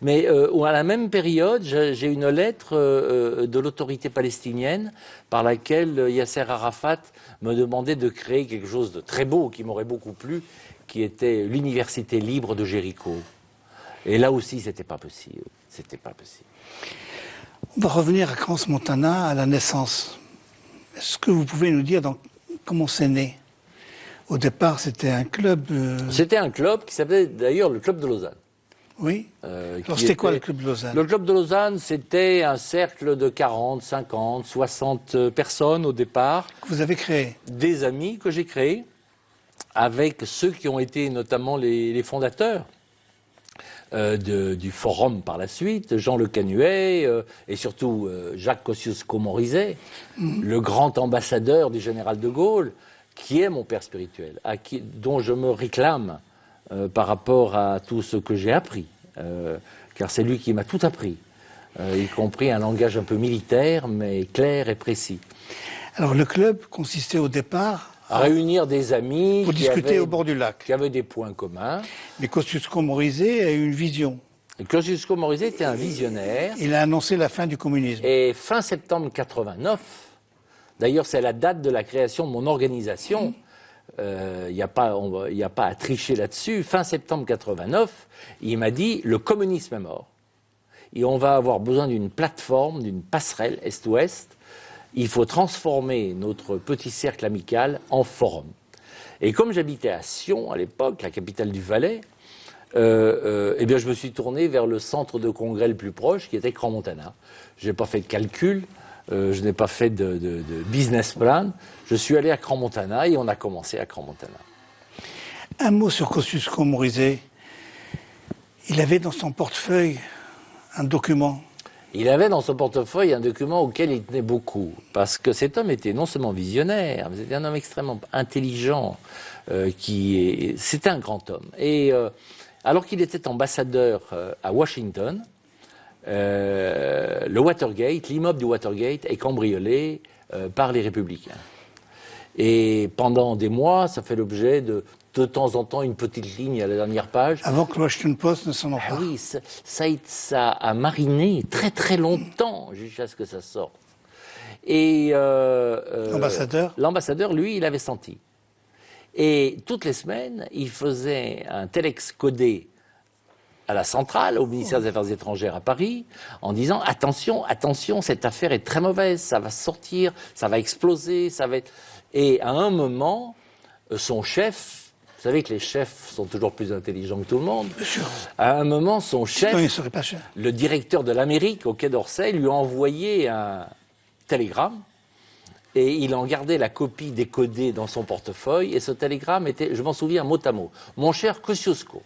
Mais à la même période, j'ai une lettre de l'autorité palestinienne par laquelle Yasser Arafat me demandait de créer quelque chose de très beau qui m'aurait beaucoup plu, qui était l'université libre de Jéricho. Et là aussi, c'était pas possible. C'était pas possible. On va revenir à Crans-Montana, à la naissance. Est-ce que vous pouvez nous dire comment c'est né? Au départ, c'était un club... C'était un club qui s'appelait d'ailleurs le Club de Lausanne. Oui. Alors c'était quoi le Club de Lausanne? Le Club de Lausanne, c'était un cercle de 40, 50, 60 personnes au départ. Que vous avez créé? Des amis que j'ai créés, avec ceux qui ont été notamment les fondateurs du forum par la suite, Jean Le Canuet et surtout Jacques Kosciusko-Morizet, le grand ambassadeur du général de Gaulle, qui est mon père spirituel, dont je me réclame par rapport à tout ce que j'ai appris, car c'est lui qui m'a tout appris, y compris un langage un peu militaire, mais clair et précis. Alors le club consistait au départ à réunir des amis pour discuter au bord du lac, qui avaient des points communs. Mais Kosciusko-Morizet a eu une vision. Kosciusko-Morizet était un visionnaire. Il a annoncé la fin du communisme. Et fin septembre 89, d'ailleurs c'est la date de la création de mon organisation. Il n'y a pas à tricher là-dessus. Fin septembre 89, il m'a dit le communisme est mort. Et on va avoir besoin d'une plateforme, d'une passerelle est-ouest. Il faut transformer notre petit cercle amical en forum. Et comme j'habitais à Sion à l'époque, la capitale du Valais, eh bien je me suis tourné vers le centre de congrès le plus proche, qui était Crans-Montana. Je n'ai pas fait de calcul. Je n'ai pas fait de business plan. Je suis allé à Crans-Montana et on a commencé à Crans-Montana. Un mot sur Kosciusko-Morizet. Il avait dans son portefeuille un document. Il avait dans son portefeuille un document auquel il tenait beaucoup. Parce que cet homme était non seulement visionnaire, mais c'était un homme extrêmement intelligent. C'était un grand homme. Et alors qu'il était ambassadeur à Washington, le Watergate, l'immeuble du Watergate est cambriolé par les républicains. Et pendant des mois, ça fait l'objet de temps en temps une petite ligne à la dernière page. Avant que le Washington Post ne s'en empare. Oui, ça a mariné très très longtemps jusqu'à ce que ça sorte. Et l'ambassadeur, lui, il avait senti. Et toutes les semaines, il faisait un telex codé à la centrale, au ministère des Affaires étrangères à Paris, en disant attention, attention, cette affaire est très mauvaise, ça va sortir, ça va exploser, ça va être... Et à un moment, son chef, vous savez que les chefs sont toujours plus intelligents que tout le monde, à un moment, son chef, le directeur de l'Amérique au Quai d'Orsay, lui a envoyé un télégramme, et il en gardait la copie décodée dans son portefeuille, et ce télégramme était, je m'en souviens mot à mot, mon cher Kosciusko,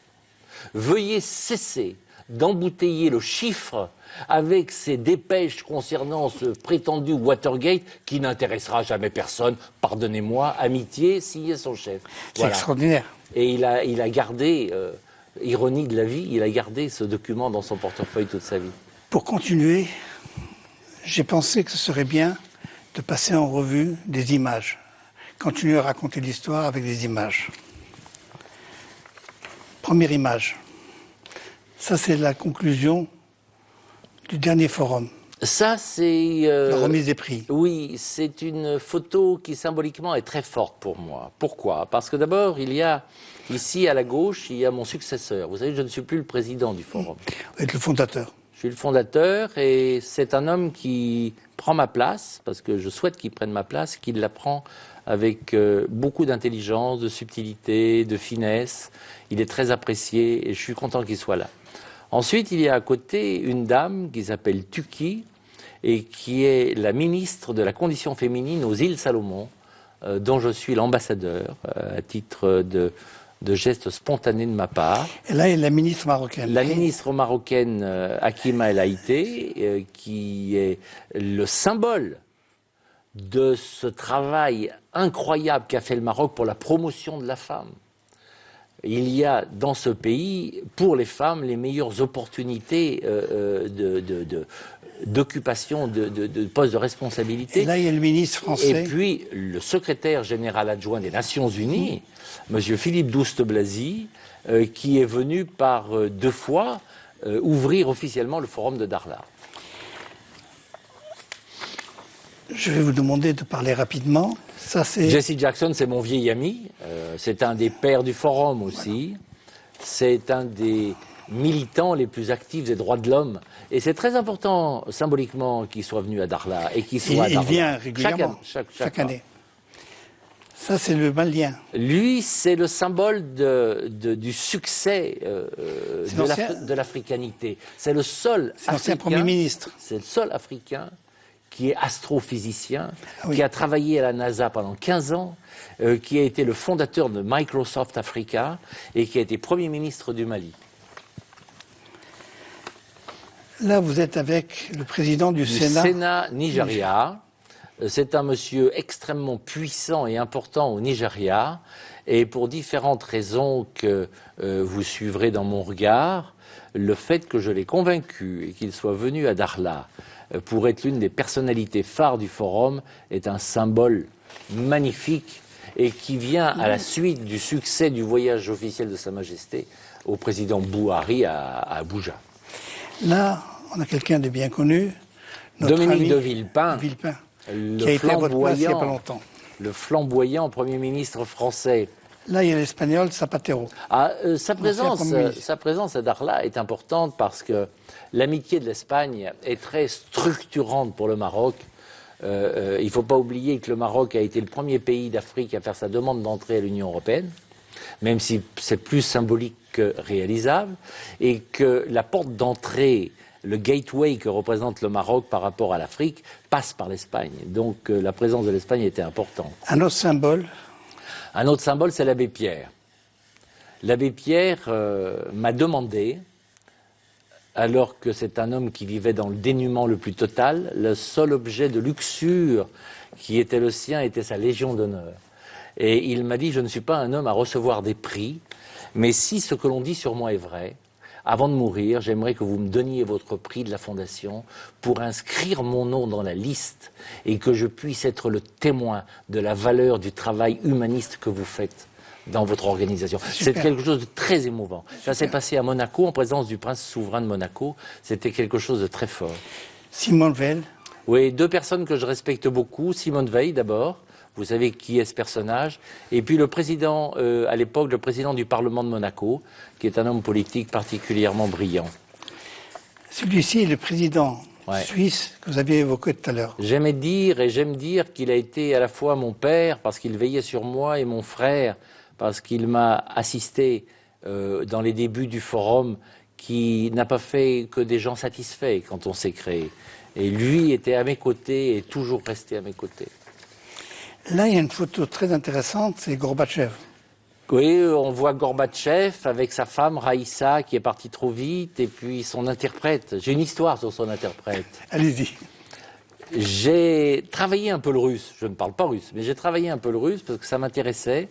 veuillez cesser d'embouteiller le chiffre avec ces dépêches concernant ce prétendu Watergate qui n'intéressera jamais personne. Pardonnez-moi, amitié, signé son chef. C'est extraordinaire. Et il a gardé, ironie de la vie, il a gardé ce document dans son portefeuille toute sa vie. Pour continuer, j'ai pensé que ce serait bien de passer en revue des images. Continuer à raconter l'histoire avec des images. Première image. Ça, c'est la conclusion du dernier forum. Ça, c'est... la remise des prix. Oui, c'est une photo qui symboliquement est très forte pour moi. Pourquoi? Parce que d'abord, il y a, ici à la gauche, il y a mon successeur. Vous savez, je ne suis plus le président du forum. Vous êtes le fondateur. Je suis le fondateur et c'est un homme qui prend ma place, parce que je souhaite qu'il prenne ma place, qu'il la prend avec beaucoup d'intelligence, de subtilité, de finesse. Il est très apprécié et je suis content qu'il soit là. Ensuite, il y a à côté une dame qui s'appelle Tuki et qui est la ministre de la condition féminine aux îles Salomon, dont je suis l'ambassadeur à titre de geste spontané de ma part. Et là, il y a la ministre marocaine. La ministre marocaine Hakima El Haïté, qui est le symbole de ce travail incroyable qu'a fait le Maroc pour la promotion de la femme. Il y a dans ce pays, pour les femmes, les meilleures opportunités d'occupation, de postes de responsabilité. Et là, il y a le ministre français. Et puis, le secrétaire général adjoint des Nations Unies, M. Philippe Douste-Blazy, qui est venu par 2 fois ouvrir officiellement le forum de Dakhla. Je vais vous demander de parler rapidement. Ça, c'est... Jesse Jackson, c'est mon vieil ami. C'est un des pères du forum aussi. C'est un des militants les plus actifs des droits de l'homme. Et c'est très important, symboliquement, qu'il soit venu à Dakhla et qu'il soit à Dakhla. Il vient régulièrement, chaque année. Ça, c'est le Malien. Lui, c'est le symbole du succès de l'africanité. C'est le seul C'est l'ancien Premier ministre. C'est le seul Africain qui est astrophysicien, qui a travaillé à la NASA pendant 15 ans, qui a été le fondateur de Microsoft Africa et qui a été Premier ministre du Mali. Là, vous êtes avec le président du Sénat. Sénat Nigeria. C'est un monsieur extrêmement puissant et important au Nigeria, et pour différentes raisons que vous suivrez dans mon regard, le fait que je l'ai convaincu et qu'il soit venu à Dakhla pour être l'une des personnalités phares du forum est un symbole magnifique et qui vient à la suite du succès du voyage officiel de Sa Majesté au président Buhari à Abuja. Là, on a quelqu'un de bien connu, notre Dominique ami de Villepin, qui a été à votre place il n'y a pas longtemps. Le flamboyant Premier ministre français. Là, il y a l'Espagnol Zapatero. Sa présence à Dakhla est importante parce que l'amitié de l'Espagne est très structurante pour le Maroc. Il ne faut pas oublier que le Maroc a été le premier pays d'Afrique à faire sa demande d'entrée à l'Union européenne, même si c'est plus symbolique que réalisable, et que la porte d'entrée, le gateway que représente le Maroc par rapport à l'Afrique, passe par l'Espagne. Donc la présence de l'Espagne était importante. Un autre symbole, c'est l'abbé Pierre. L'abbé Pierre m'a demandé, alors que c'est un homme qui vivait dans le dénuement le plus total, le seul objet de luxure qui était le sien était sa Légion d'honneur. Et il m'a dit, je ne suis pas un homme à recevoir des prix, mais si ce que l'on dit sur moi est vrai, avant de mourir, j'aimerais que vous me donniez votre prix de la Fondation pour inscrire mon nom dans la liste et que je puisse être le témoin de la valeur du travail humaniste que vous faites dans votre organisation. C'est quelque chose de très émouvant. Ça s'est passé à Monaco, en présence du prince souverain de Monaco. C'était quelque chose de très fort. Simone Veil. Oui, 2 personnes que je respecte beaucoup. Simone Veil, d'abord. Vous savez qui est ce personnage. Et puis le président, à l'époque, le président du Parlement de Monaco, qui est un homme politique particulièrement brillant. Celui-ci est le président suisse que vous aviez évoqué tout à l'heure. J'aime dire qu'il a été à la fois mon père, parce qu'il veillait sur moi, et mon frère, parce qu'il m'a assisté dans les débuts du forum, qui n'a pas fait que des gens satisfaits quand on s'est créé. Et lui était à mes côtés et toujours resté à mes côtés. Là, il y a une photo très intéressante, c'est Gorbatchev. Oui, on voit Gorbatchev avec sa femme Raïssa qui est partie trop vite, et puis son interprète. J'ai une histoire sur son interprète. Allez-y. J'ai travaillé un peu le russe, je ne parle pas russe, mais j'ai travaillé un peu le russe parce que ça m'intéressait.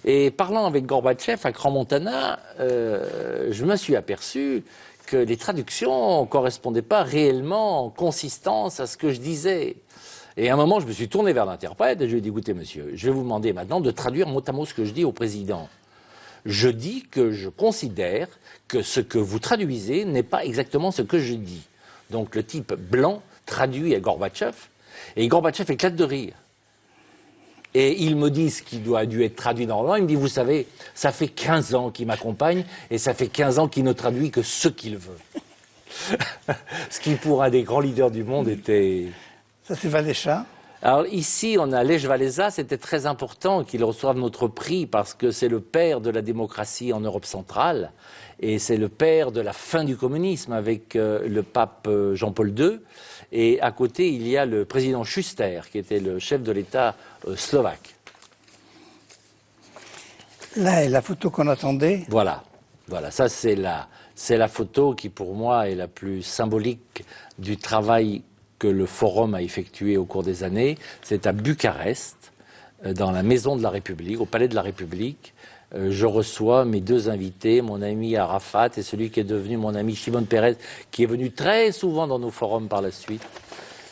Et parlant avec Gorbatchev à Crans-Montana, je me suis aperçu que les traductions ne correspondaient pas réellement en consistance à ce que je disais. Et à un moment, je me suis tourné vers l'interprète et je lui ai dit, écoutez, monsieur, je vais vous demander maintenant de traduire mot à mot ce que je dis au président. Je dis que je considère que ce que vous traduisez n'est pas exactement ce que je dis. Donc le type blanc traduit à Gorbatchev, et Gorbatchev éclate de rire. Et il me dit ce qui a dû être traduit normalement. Il me dit, vous savez, ça fait 15 ans qu'il m'accompagne, et ça fait 15 ans qu'il ne traduit que ce qu'il veut. Ce qui, pour un des grands leaders du monde, était... Ça, c'est Valécha. Alors ici, on a Lech Walesa. C'était très important qu'il reçoive notre prix parce que c'est le père de la démocratie en Europe centrale et c'est le père de la fin du communisme avec le pape Jean-Paul II. Et à côté, il y a le président Schuster, qui était le chef de l'État slovaque. Là est la photo qu'on attendait. Voilà, voilà, ça c'est la photo qui pour moi est la plus symbolique du travail que le Forum a effectué au cours des années. C'est à Bucarest, dans la Maison de la République, au Palais de la République. Je reçois mes deux invités, mon ami Arafat et celui qui est devenu mon ami Shimon Peres, qui est venu très souvent dans nos forums par la suite.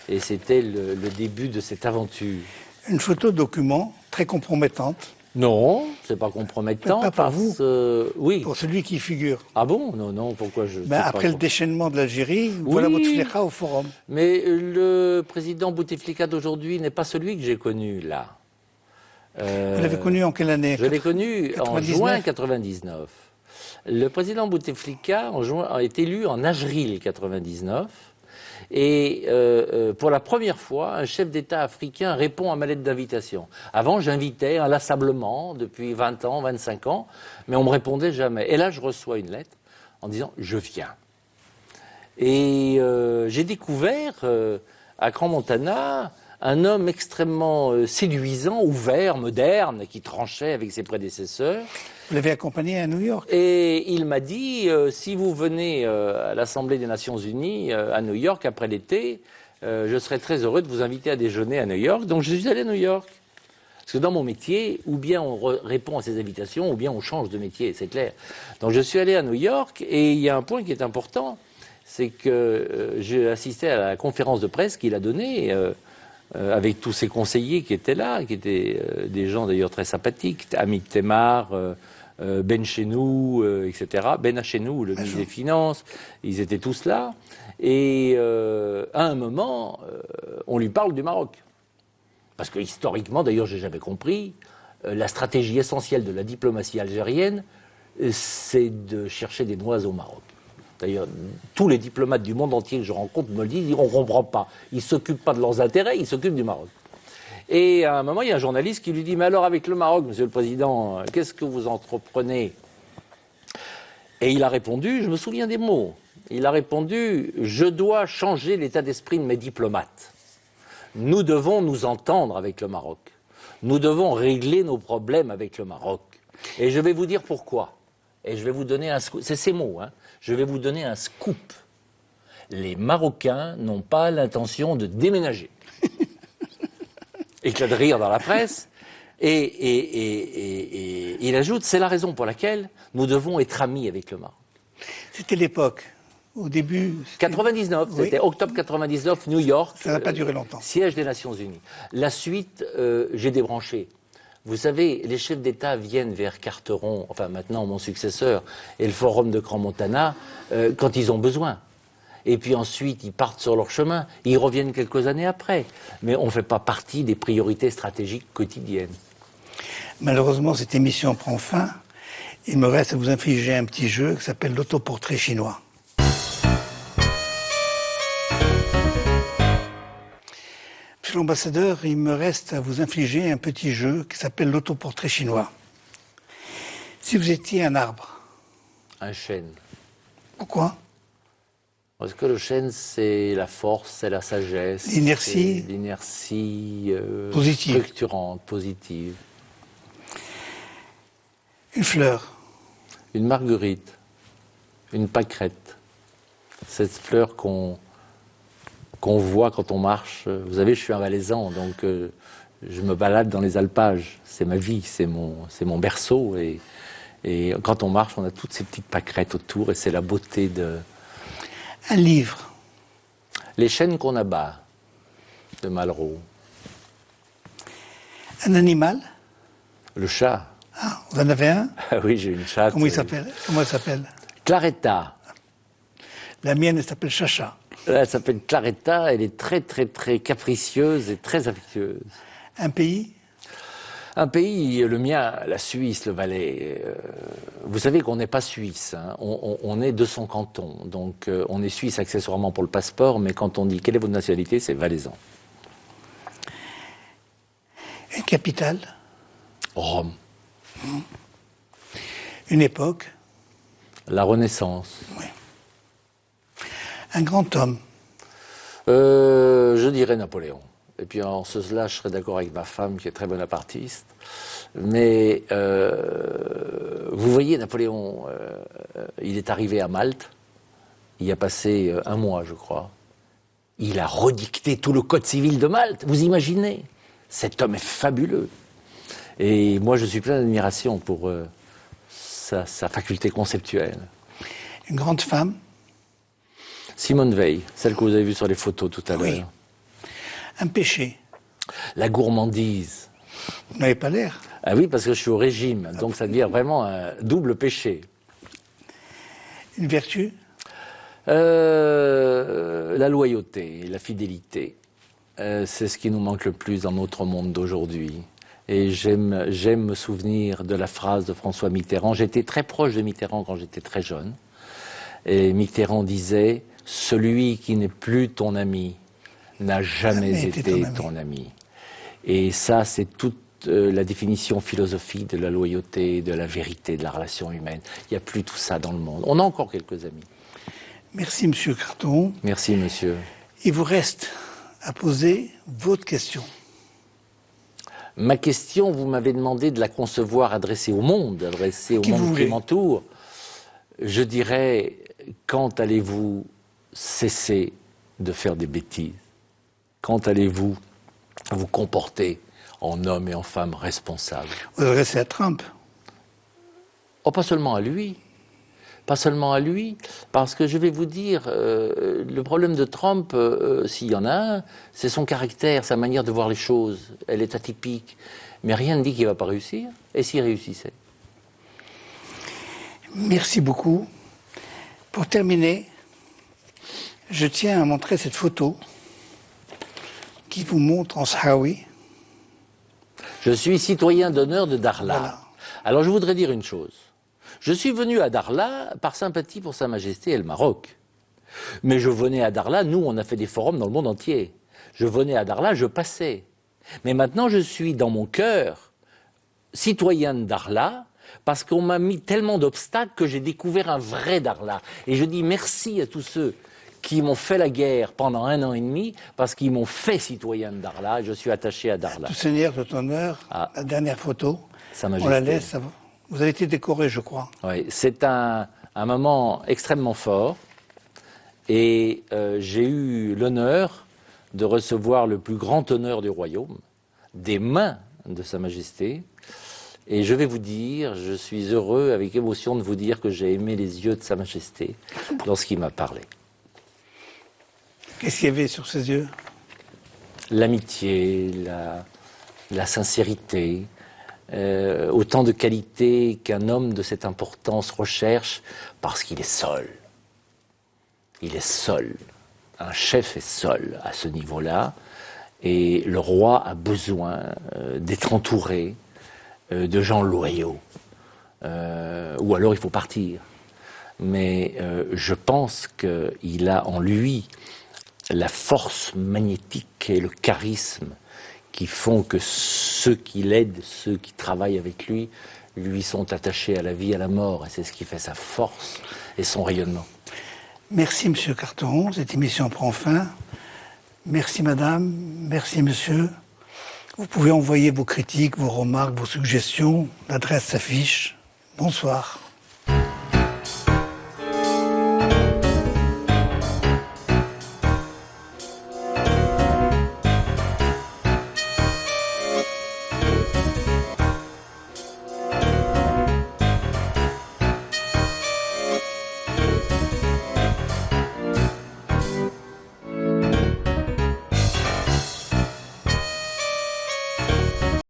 Et c'était le début de cette aventure. Une photo document très compromettante. Non, c'est pas compromettant. Pas par vous. Oui. Pour celui qui figure. Ah bon? Non, non, pourquoi je... Après le déchaînement de l'Algérie, voilà votre flécha au Forum. Mais le président Bouteflika d'aujourd'hui n'est pas celui que j'ai connu là. Vous l'avez connu en quelle année? Je l'ai connu 99? en juin 99. Le président Bouteflika est élu en avril 99. Et pour la première fois, un chef d'État africain répond à ma lettre d'invitation. Avant, j'invitais inlassablement depuis 20 ans, 25 ans, mais on me répondait jamais. Et là, je reçois une lettre en disant « je viens ». Et j'ai découvert à Crans-Montana un homme extrêmement séduisant, ouvert, moderne, qui tranchait avec ses prédécesseurs. Vous l'avez accompagné à New York? Et il m'a dit, si vous venez à l'Assemblée des Nations Unies à New York après l'été, je serai très heureux de vous inviter à déjeuner à New York. Donc je suis allé à New York. Parce que dans mon métier, ou bien on répond à ces invitations, ou bien on change de métier, c'est clair. Donc je suis allé à New York, et il y a un point qui est important, c'est que j'ai assisté à la conférence de presse qu'il a donnée avec tous ses conseillers qui étaient là, qui étaient des gens d'ailleurs très sympathiques, Amit Temar, Ben Chenou, etc. Ben Hachenou, le ministre des Finances, ils étaient tous là. Et à un moment, on lui parle du Maroc. Parce que historiquement, d'ailleurs, j'ai jamais compris, la stratégie essentielle de la diplomatie algérienne, c'est de chercher des noises au Maroc. D'ailleurs, tous les diplomates du monde entier que je rencontre me le disent, on ne comprend pas. Ils ne s'occupent pas de leurs intérêts, ils s'occupent du Maroc. Et à un moment, il y a un journaliste qui lui dit « Mais alors avec le Maroc, Monsieur le Président, qu'est-ce que vous entreprenez ?» Et il a répondu, je me souviens des mots, il a répondu « Je dois changer l'état d'esprit de mes diplomates. Nous devons nous entendre avec le Maroc. Nous devons régler nos problèmes avec le Maroc. Et je vais vous dire pourquoi. Et je vais vous donner un scoop. C'est ces mots, hein. Je vais vous donner un scoop. Les Marocains n'ont pas l'intention de déménager. » Éclat de rire dans la presse. Et il ajoute, c'est la raison pour laquelle nous devons être amis avec le Maroc. C'était l'époque. Au début... 99, oui. C'était octobre 99, New York. Ça n'a pas duré longtemps. Siège des Nations Unies. La suite, j'ai débranché. Vous savez, les chefs d'État viennent vers Carteron, enfin maintenant mon successeur, et le Forum de Crans-Montana, quand ils ont besoin. Et puis ensuite, ils partent sur leur chemin. Ils reviennent quelques années après. Mais on ne fait pas partie des priorités stratégiques quotidiennes. Malheureusement, cette émission prend fin. Il me reste à vous infliger un petit jeu qui s'appelle l'autoportrait chinois. Monsieur l'ambassadeur, il me reste à vous infliger un petit jeu qui s'appelle l'autoportrait chinois. Si vous étiez un arbre... Un chêne. Pourquoi? Parce que le chêne, c'est la force, c'est la sagesse. L'inertie. L'inertie positive. Structurante, positive. Une fleur. Une marguerite. Une pâquerette. Cette fleur qu'on voit quand on marche. Vous savez, je suis un Valaisan, donc je me balade dans les alpages. C'est ma vie, c'est mon berceau. Et quand on marche, on a toutes ces petites pâquerettes autour, et c'est la beauté de... Un livre. Les chênes qu'on abat, de Malraux. Un animal. Le chat. Ah, vous en avez un? Ah oui, j'ai une chatte. Comment il s'appelle? Comment elle s'appelle? Claretta. La mienne, elle s'appelle Chacha. Elle s'appelle Claretta, elle est très très très capricieuse et très affectueuse. Un pays? Un pays, le mien, la Suisse, le Valais. Vous savez qu'on n'est pas suisse, hein. On est de son canton. Donc on est suisse accessoirement pour le passeport, mais quand on dit quelle est votre nationalité, c'est valaisan. Une capitale? Rome. Une époque? La Renaissance. Oui. Un grand homme? Je dirais Napoléon. et puis en cela, je serais d'accord avec ma femme qui est très bonapartiste. Mais vous voyez, Napoléon, il est arrivé à Malte, il y a passé un mois, je crois. Il a redicté tout le code civil de Malte, vous imaginez? Cet homme est fabuleux. Et moi, je suis plein d'admiration pour sa faculté conceptuelle. Une grande femme? Simone Veil, celle que vous avez vue sur les photos tout à l'heure. Un péché? La gourmandise. Vous n'avez pas l'air. Ah oui, parce que je suis au régime, donc ça devient vraiment un double péché. Une vertu? La loyauté, la fidélité. C'est ce qui nous manque le plus dans notre monde d'aujourd'hui. Et j'aime me souvenir de la phrase de François Mitterrand. J'étais très proche de Mitterrand quand j'étais très jeune. Et Mitterrand disait « Celui qui n'est plus ton ami n'a jamais été ton ami. » Et ça, c'est toute la définition philosophique de la loyauté, de la vérité, de la relation humaine. Il n'y a plus tout ça dans le monde. On a encore quelques amis. Merci, Monsieur Carton. Merci, monsieur. Il vous reste à poser votre question. Ma question, vous m'avez demandé de la concevoir adressée au monde, adressée au monde qui m'entoure. Je dirais, quand allez-vous cesser de faire des bêtises? Quand allez-vous vous comporter en homme et en femme responsables? Vous adressez à Trump? Oh, pas seulement à lui. Pas seulement à lui, parce que je vais vous dire, le problème de Trump, s'il y en a un, c'est son caractère, sa manière de voir les choses. Elle est atypique. Mais rien ne dit qu'il ne va pas réussir. Et s'il réussissait? Merci beaucoup. Pour terminer, je tiens à montrer cette photo qui vous montre en Sahraoui. Je suis citoyen d'honneur de Dakhla. Voilà. Alors je voudrais dire une chose. Je suis venu à Dakhla par sympathie pour Sa Majesté et le Maroc. Mais je venais à Dakhla, nous on a fait des forums dans le monde entier. Je venais à Dakhla, je passais. Mais maintenant je suis dans mon cœur citoyen de Dakhla parce qu'on m'a mis tellement d'obstacles que j'ai découvert un vrai Dakhla. Et je dis merci à tous ceux qui m'ont fait la guerre pendant 1 an et demi parce qu'ils m'ont fait citoyen de Dakhla et je suis attaché à Dakhla. Tout Seigneur, tout honneur, la dernière photo. Sa Majesté. On la laisse. Vous avez été décoré, je crois. Oui, c'est un moment extrêmement fort et j'ai eu l'honneur de recevoir le plus grand honneur du royaume, des mains de Sa Majesté. Et je vais vous dire, je suis heureux avec émotion de vous dire que j'ai aimé les yeux de Sa Majesté lorsqu'il m'a parlé. Qu'est-ce qu'il y avait sur ses yeux? L'amitié, la sincérité, autant de qualités qu'un homme de cette importance recherche parce qu'il est seul. Il est seul. Un chef est seul à ce niveau-là et le roi a besoin d'être entouré de gens loyaux. Ou alors il faut partir. Mais je pense qu'il a en lui la force magnétique et le charisme qui font que ceux qui l'aident, ceux qui travaillent avec lui, lui sont attachés à la vie, à la mort. Et c'est ce qui fait sa force et son rayonnement. Merci, Monsieur Carton. Cette émission prend fin. Merci, Madame. Merci, Monsieur. Vous pouvez envoyer vos critiques, vos remarques, vos suggestions. L'adresse s'affiche. Bonsoir.